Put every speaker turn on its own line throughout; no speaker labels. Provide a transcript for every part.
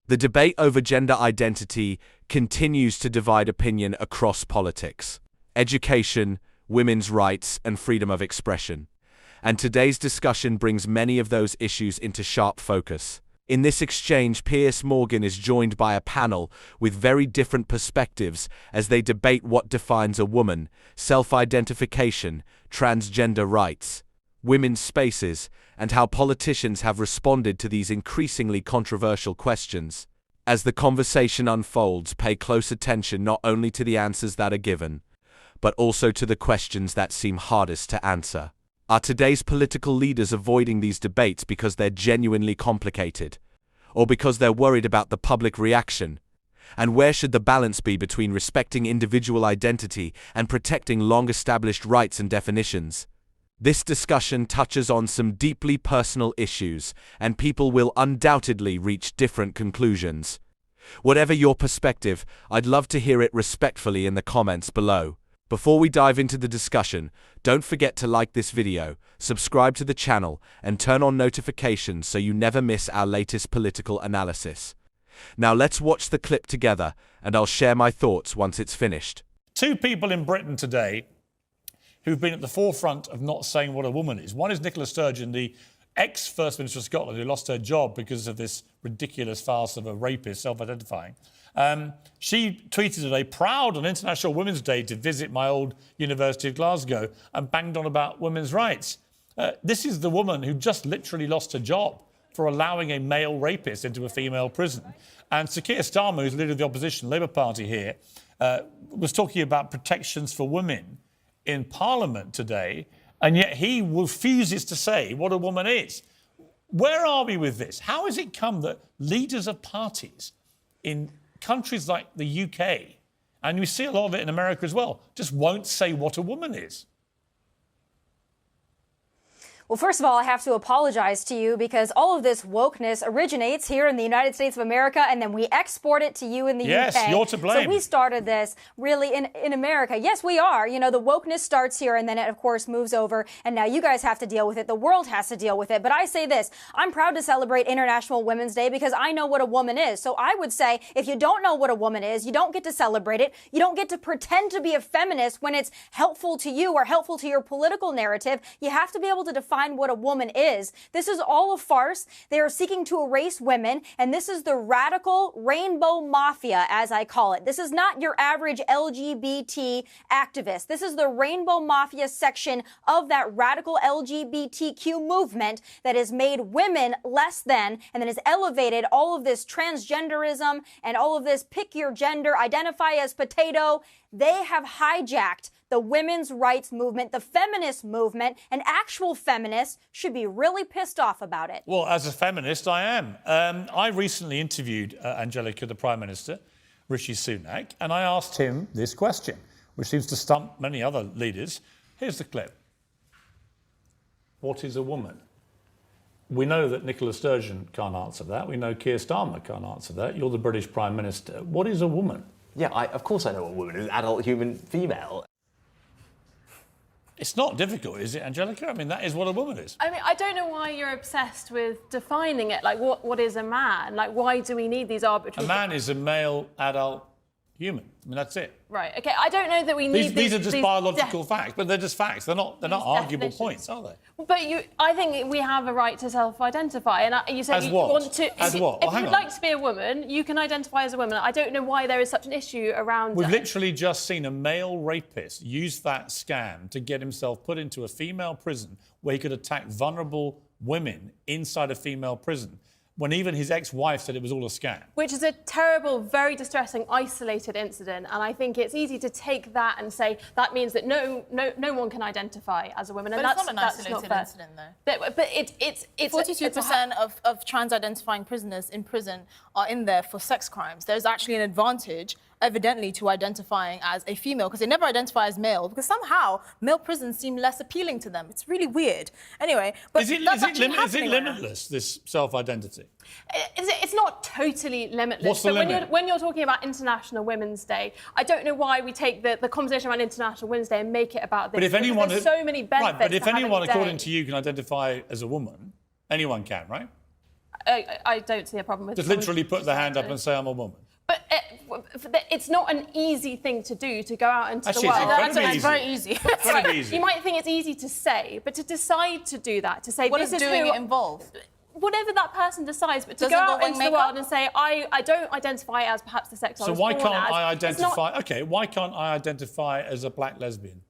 The debate over gender identity continues to divide opinion across politics, education, women's rights, and freedom of expression. And today's discussion brings many of those issues into sharp focus. In this exchange, Piers Morgan is joined by a panel with very different perspectives as they debate what defines a woman, self-identification, transgender rights, women's spaces, and how politicians have responded to these increasingly controversial questions. As the conversation unfolds, pay close attention not only to the answers that are given, but also to the questions that seem hardest to answer. Are today's political leaders avoiding these debates because they're genuinely complicated, or because they're worried about the public reaction? And where should the balance be between respecting individual identity and protecting long-established rights and definitions? This discussion touches on some deeply personal issues, and people will undoubtedly reach different conclusions. Whatever your perspective, I'd love to hear it respectfully in the comments below. Before we dive into the discussion, don't forget to like this video, subscribe to the channel, and turn on notifications so you never miss our latest political analysis. Now let's watch the clip together, and I'll share my thoughts once it's finished.
Two people in Britain today who've been at the forefront of not saying what a woman is. One is Nicola Sturgeon, the ex-First Minister of Scotland, who lost her job because of this ridiculous farce of a rapist self-identifying. She tweeted today, proud on International Women's Day to visit my old University of Glasgow, and banged on about women's rights. This is the woman who just literally lost her job for allowing a male rapist into a female prison. And Sir Keir Starmer, who's leader of the opposition, Labour Party here, was talking about protections for women in Parliament today, and yet he refuses to say what a woman is. Where are we with this? How has it come that leaders of parties in countries like the UK, and we see a lot of it in America as well, just won't say what a woman is?
Well, first of all, I have to apologize to you because all of this wokeness originates here in the United States of America, and then we export it to you in the UK.
Yes, you're to blame.
So we started this really in America. Yes, we are. You know, the wokeness starts here, and then it, of course, moves over, and now you guys have to deal with it. The world has to deal with it. But I say this, I'm proud to celebrate International Women's Day because I know what a woman is. So I would say if you don't know what a woman is, you don't get to celebrate it. You don't get to pretend to be a feminist when it's helpful to you or helpful to your political narrative. You have to be able to define what a woman is. This is all a farce. They are seeking to erase women, and this is the radical rainbow mafia, as I call it. This is not your average LGBT activist. This is the rainbow mafia section of that radical LGBTQ movement that has made women less than, and then has elevated all of this transgenderism and all of this pick your gender, identify as potato. They have hijacked the women's rights movement, the feminist movement, and actual feminists should be really pissed off about it.
Well, as a feminist, I am. I recently interviewed Angelica, the Prime Minister, Rishi Sunak, and I asked him this question, which seems to stump many other leaders. Here's the clip. What is a woman? We know that Nicola Sturgeon can't answer that. We know Keir Starmer can't answer that. You're the British Prime Minister. What is a woman?
Yeah, of course I know what a woman is. Adult human female.
It's not difficult, is it, Angelica? I mean, that is what a woman is.
I mean, I don't know why you're obsessed with defining it. Like, what is a man? Like, why do we need these arbitrary...
A man is a male adult human. I mean, that's it.
Right, OK. I don't know that we need
these are just biological facts, but they're just facts. They're not arguable points, are they?
But I think we have a right to self-identify. And you said you want to...
As what?
If you would like to be a woman, you can identify as a woman. I don't know why there is such an issue around...
We've literally just seen a male rapist use that scam to get himself put into a female prison where he could attack vulnerable women inside a female prison, when even his ex-wife said it was all a scam.
Which is a terrible, very distressing, isolated incident. And I think it's easy to take that and say that means that no one can identify as a woman.
But
and
it's not an isolated incident, though.
But it's
42% of trans-identifying prisoners in prison are in there for sex crimes. There's actually an advantage, evidently, to identifying as a female, because they never identify as male, because somehow male prisons seem less appealing to them. It's really weird. Anyway, but
is it limitless, this self-identity?
It's not totally limitless.
What's the limit?
When you're talking about International Women's Day, I don't know why we take the conversation around International Women's Day and make it about this.
But if anyone...
There's so many benefits.
Right, but if anyone,
according
to you, can identify as a woman, anyone can, right?
I don't see a problem with
Just
someone
literally put the hand up and say, I'm a woman.
But it's not an easy thing to do, to go out into
Actually,
the world.
it's
Very easy.
Incredibly easy.
You might think it's easy to say, but to decide to do that, to say
What
this
does
is
doing
who,
it involve?
whatever that person decides, but to
Does
go
it
out
involve
into the
makeup?
world and say, I don't identify as perhaps the sex I
So
was
why
born
can't
as.
I
It's not-
identify... OK, why can't I identify as a black lesbian?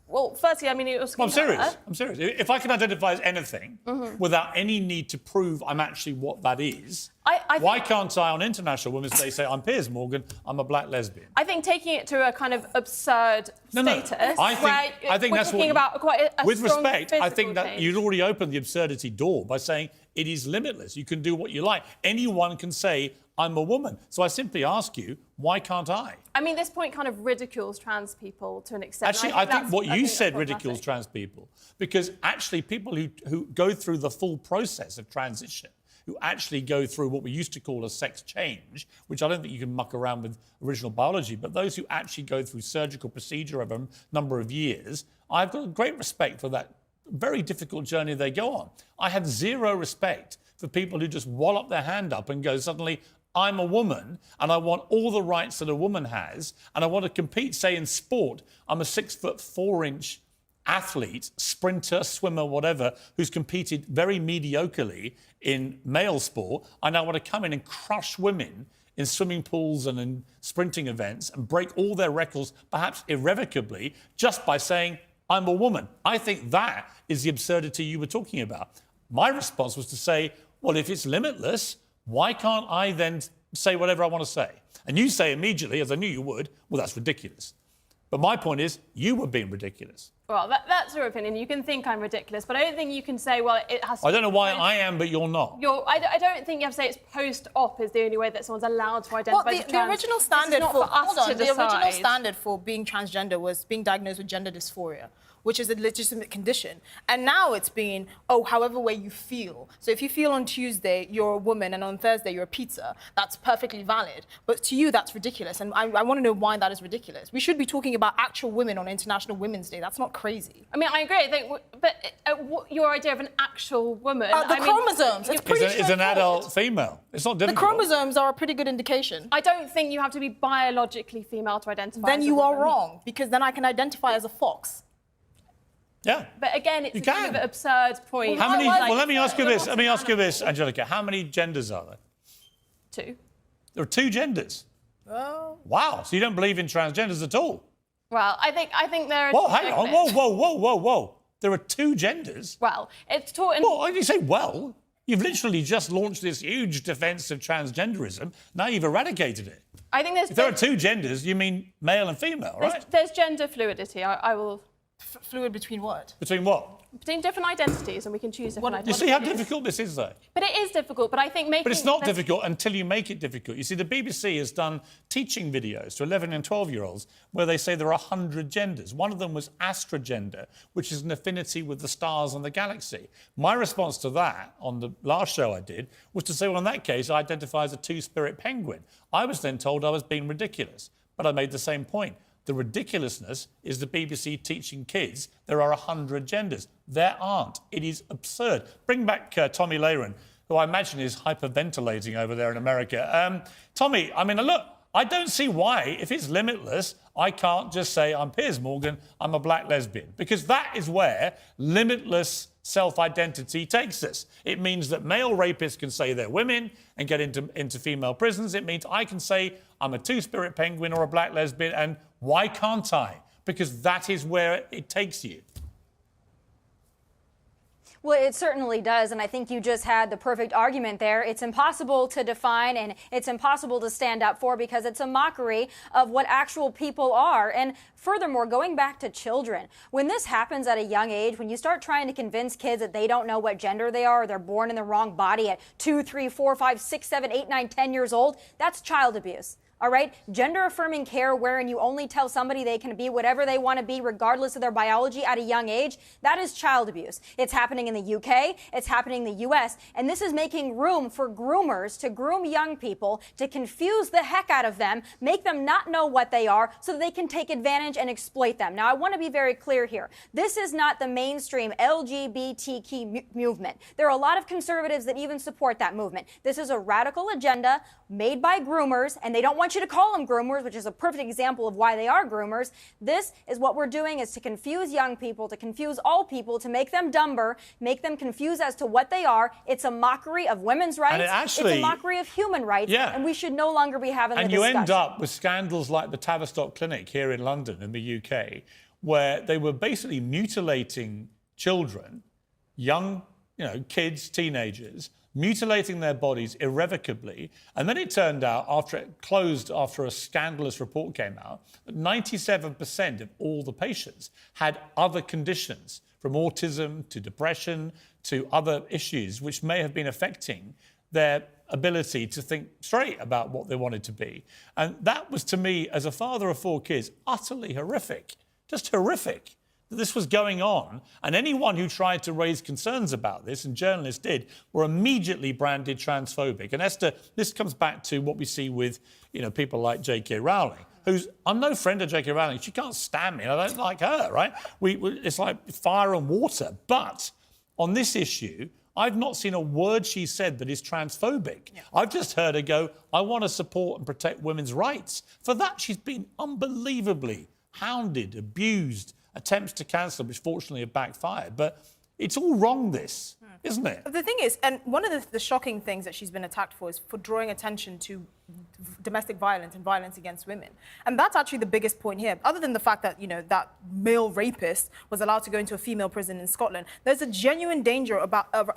Well, firstly, I mean, it was...
Well, I'm serious. If I can identify as anything without any need to prove I'm actually what that is, why can't I, on International Women's Day, say, I'm Piers Morgan, I'm a black lesbian?
I think taking it to a kind of absurd status,
I think
we're
that's
talking
what...
about quite a
with
strong
respect, I think
physical
that
change.
you'd already opened the absurdity door by saying it is limitless. You can do what you like. Anyone can say, I'm a woman. So I simply ask you, why can't I?
I mean, this point kind of ridicules trans people to an extent.
Actually, I think what you said ridicules trans people, because actually people who go through the full process of transition, who actually go through what we used to call a sex change, which I don't think you can muck around with original biology, but those who actually go through surgical procedure over a number of years, I've got great respect for that very difficult journey they go on. I had zero respect for people who just wallop their hand up and go, suddenly, I'm a woman and I want all the rights that a woman has and I want to compete, say, in sport. I'm a 6'4" athlete, sprinter, swimmer, whatever, who's competed very mediocrely in male sport. I now want to come in and crush women in swimming pools and in sprinting events and break all their records, perhaps irrevocably, just by saying, I'm a woman. I think that is the absurdity you were talking about. My response was to say, well, if it's limitless, why can't I then say whatever I want to say? And you say immediately, as I knew you would, well, that's ridiculous. But my point is, you were being ridiculous.
Well, that's your opinion. You can think I'm ridiculous, but I don't think you can say, well, it has to...
I don't know why I am, but you're not.
I don't think you have to say it's post-op is the only way that someone's allowed to identify
Well,
as trans.
the original standard
for us to
the original
decide.
standard for being transgender was being diagnosed with gender dysphoria, which is a legitimate condition. And now it's being, however way you feel. So if you feel on Tuesday you're a woman and on Thursday you're a pizza, that's perfectly valid. But to you, that's ridiculous. And I want to know why that is ridiculous. We should be talking about actual women on International Women's Day. That's not crazy.
I mean, I agree. I think, but your idea of an actual woman...
The chromosomes, it's pretty
It's an adult female. It's not
The
difficult.
chromosomes are a pretty good indication.
I don't think you have to be biologically female to identify
Then
as a
you are
woman.
wrong, because then I can identify as a fox.
Yeah.
But again, it's
You
a kind
can.
of absurd point.
How many?
Like,
Well, let me ask you this.
lots
Let me
of
ask you this,
animals.
Angelica. How many genders are there?
2.
There are 2 genders.
Oh.
Wow. So you don't believe in transgenders at all?
Well, I think there are...
Well, hang on. Whoa. There are 2 genders.
Well, it's taught in...
Well, you say, well, you've literally just launched this huge defence of transgenderism. Now you've eradicated it.
I think
If there are 2 genders, you mean male and female, right?
There's gender fluidity. I will...
Fluid between what?
Between what?
Between different identities, and we can choose different
You
identities.
see how difficult this is, though?
But it is difficult, but I think making...
But it's not
there's-
difficult until you make it difficult. You see, the BBC has done teaching videos to 11 and 12-year-olds where they say there are 100 genders. One of them was astrogender, which is an affinity with the stars and the galaxy. My response to that on the last show I did was to say, well, in that case, I identify as a two-spirit penguin. I was then told I was being ridiculous, but I made the same point. The ridiculousness is the BBC teaching kids there are 100 genders. There aren't. It is absurd. Bring back Tommy Laren, who I imagine is hyperventilating over there in America. Tommy, I mean, look, I don't see why, if it's limitless, I can't just say I'm Piers Morgan, I'm a black lesbian, because that is where limitless self-identity takes us. It means that male rapists can say they're women and get into female prisons. It means I can say I'm a two-spirit penguin or a black lesbian, and why can't I? Because that is where it takes you.
Well, it certainly does, and I think you just had the perfect argument there. It's impossible to define, and it's impossible to stand up for because it's a mockery of what actual people are. And furthermore, going back to children, when this happens at a young age, when you start trying to convince kids that they don't know what gender they are, or they're born in the wrong body at 2, 3, 4, 5, 6, 7, 8, 9, 10 years old, that's child abuse. All right? Gender affirming care wherein you only tell somebody they can be whatever they want to be regardless of their biology at a young age, that is child abuse. It's happening in the UK, it's happening in the US, and this is making room for groomers to groom young people, to confuse the heck out of them, make them not know what they are so that they can take advantage and exploit them. Now, I want to be very clear here. This is not the mainstream LGBTQ movement. There are a lot of conservatives that even support that movement. This is a radical agenda made by groomers, and they don't want you to call them groomers, which is a perfect example of why they are groomers. This is what we're doing, is to confuse young people, to confuse all people, to make them dumber, make them confused as to what they are. It's a mockery of women's rights. It's a mockery of human rights.
Yeah.
And we should no longer be having the
And
discussion.
you end up with scandals like the Tavistock Clinic here in London, in the UK, where they were basically mutilating children, young, kids, teenagers, mutilating their bodies irrevocably. And then it turned out, after it closed, after a scandalous report came out, that 97% of all the patients had other conditions, from autism to depression to other issues, which may have been affecting their ability to think straight about what they wanted to be. And that was, to me, as a father of 4 kids, utterly horrific, just horrific. This was going on, and anyone who tried to raise concerns about this, and journalists did, were immediately branded transphobic. And Esther, this comes back to what we see with, people like J.K. Rowling, I'm no friend of J.K. Rowling. She can't stand me. I don't like her, right? It's like fire and water. But on this issue, I've not seen a word she said that is transphobic. Yeah. I've just heard her go, I want to support and protect women's rights. For that, she's been unbelievably hounded, abused, attempts to cancel, which fortunately have backfired. But it's all wrong, this, isn't it?
The thing is, and one of the shocking things that she's been attacked for is for drawing attention to domestic violence and violence against women. And that's actually the biggest point here. Other than the fact that, that male rapist was allowed to go into a female prison in Scotland, there's a genuine danger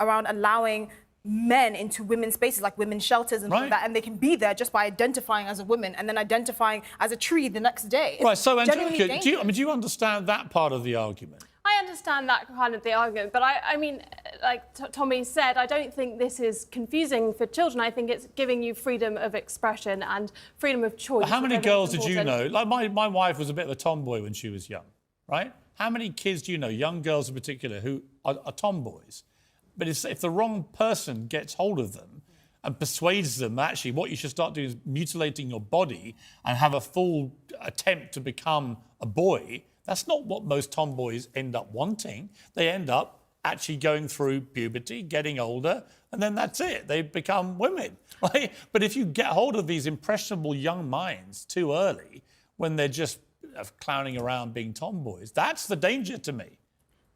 around allowing men into women's spaces, like women's shelters and things like that, and they can be there just by identifying as a woman and then identifying as a tree the next day.
Right, so Angelica, do you understand that part of the argument?
I understand that kind of the argument, but I mean, like Tommy said, I don't think this is confusing for children. I think it's giving you freedom of expression and freedom of choice.
But how many girls did you know? Like my wife was a bit of a tomboy when she was young, right? How many kids do you know, young girls in particular, who are tomboys? But if the wrong person gets hold of them and persuades them, actually, what you should start doing is mutilating your body and have a full attempt to become a boy, that's not what most tomboys end up wanting. They end up actually going through puberty, getting older, and then that's it. They become women. Right? But if you get hold of these impressionable young minds too early, when they're just clowning around being tomboys, that's the danger to me.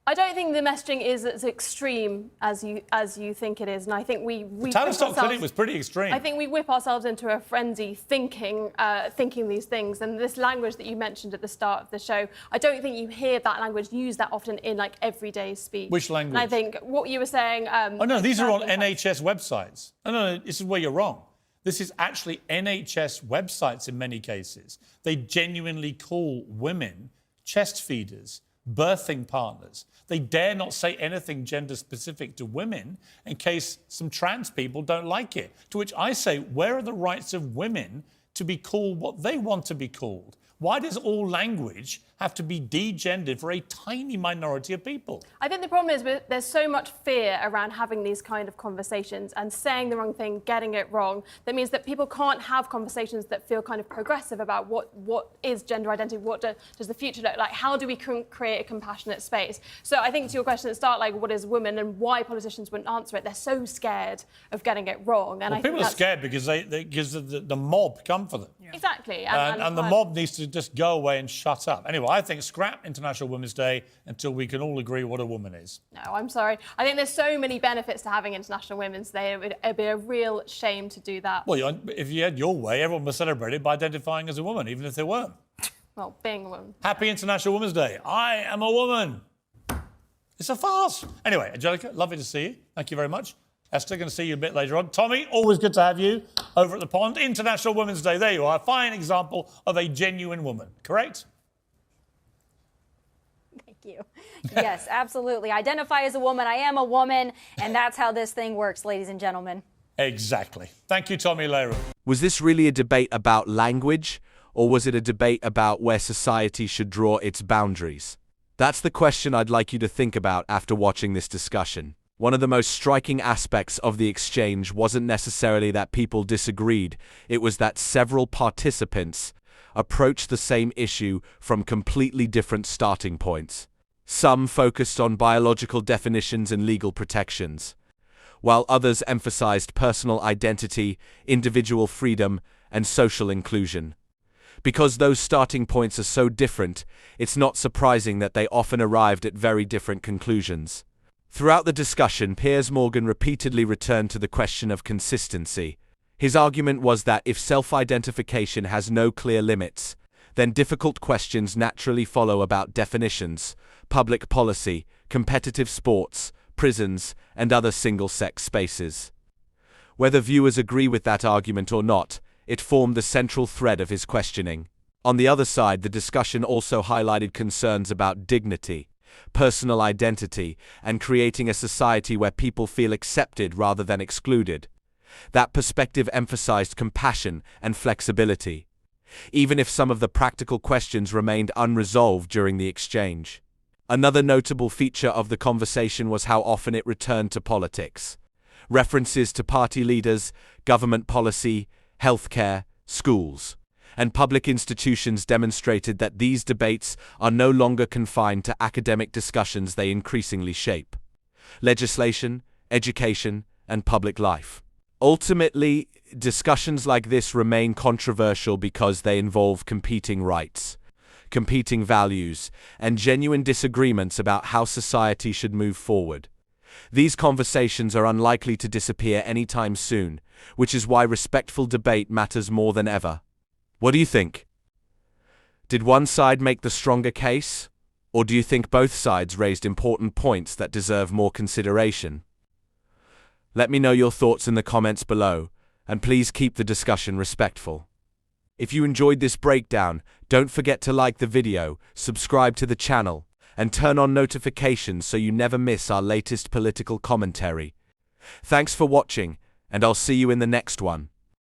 I don't think the messaging is as extreme as you think it is, and I think we
Tavistock Clinic was pretty extreme.
I think we whip ourselves into a frenzy thinking these things, and this language that you mentioned at the start of the show, I don't think you hear that language used that often in like everyday speech.
Which language?
And I think what you were saying.
Oh no, these are on NHS websites. No, this is where you're wrong. This is actually NHS websites in many cases. They genuinely call women chest feeders, birthing partners. They dare not say anything gender specific to women in case some trans people don't like it. To which I say, where are the rights of women to be called what they want to be called? Why does all language have to be degendered for a tiny minority of people?
I think the problem is there's so much fear around having these kind of conversations and saying the wrong thing, getting it wrong. That means that people can't have conversations that feel kind of progressive about what is gender identity, what does the future look like, how do we create a compassionate space? So I think to your question at the start, like what is women and why politicians wouldn't answer it, they're so scared of getting it wrong. And
well, people are scared because the mob come for them.
Yeah. Exactly.
And the mob needs to just go away and shut up. Anyway, I think scrap International Women's Day until we can all agree what a woman is.
No, I'm sorry. I think there's so many benefits to having International Women's Day. It'd be a real shame to do that.
Well, if you had your way, everyone would celebrate it by identifying as a woman, even if they weren't.
Well, being a woman.
Happy International Women's Day. I am a woman. It's a farce. Anyway, Angelica, lovely to see you. Thank you very much. Esther, going to see you a bit later on. Tommy, always good to have you over at the pond. International Women's Day. There you are. A fine example of a genuine woman. Correct?
Thank you. Yes, absolutely. Identify as a woman. I am a woman, and that's how this thing works, ladies and gentlemen.
Exactly. Thank you, Tommy Lehrer.
Was this really a debate about language, or was it a debate about where society should draw its boundaries? That's the question I'd like you to think about after watching this discussion. One of the most striking aspects of the exchange wasn't necessarily that people disagreed, it was that several participants approached the same issue from completely different starting points. Some focused on biological definitions and legal protections, while others emphasized personal identity, individual freedom, and social inclusion. Because those starting points are so different, it's not surprising that they often arrived at very different conclusions. Throughout the discussion, Piers Morgan repeatedly returned to the question of consistency. His argument was that if self-identification has no clear limits, then difficult questions naturally follow about definitions, public policy, competitive sports, prisons, and other single-sex spaces. Whether viewers agree with that argument or not, it formed the central thread of his questioning. On the other side, the discussion also highlighted concerns about dignity, personal identity, and creating a society where people feel accepted rather than excluded. That perspective emphasized compassion and flexibility, even if some of the practical questions remained unresolved during the exchange. Another notable feature of the conversation was how often it returned to politics. References to party leaders, government policy, healthcare, schools, and public institutions demonstrated that these debates are no longer confined to academic discussions. They increasingly shape legislation, education, and public life. Ultimately, discussions like this remain controversial because they involve competing rights, competing values, and genuine disagreements about how society should move forward. These conversations are unlikely to disappear anytime soon, which is why respectful debate matters more than ever. What do you think? Did one side make the stronger case, or do you think both sides raised important points that deserve more consideration? Let me know your thoughts in the comments below, and please keep the discussion respectful. If you enjoyed this breakdown, don't forget to like the video, subscribe to the channel, and turn on notifications so you never miss our latest political commentary. Thanks for watching, and I'll see you in the next one.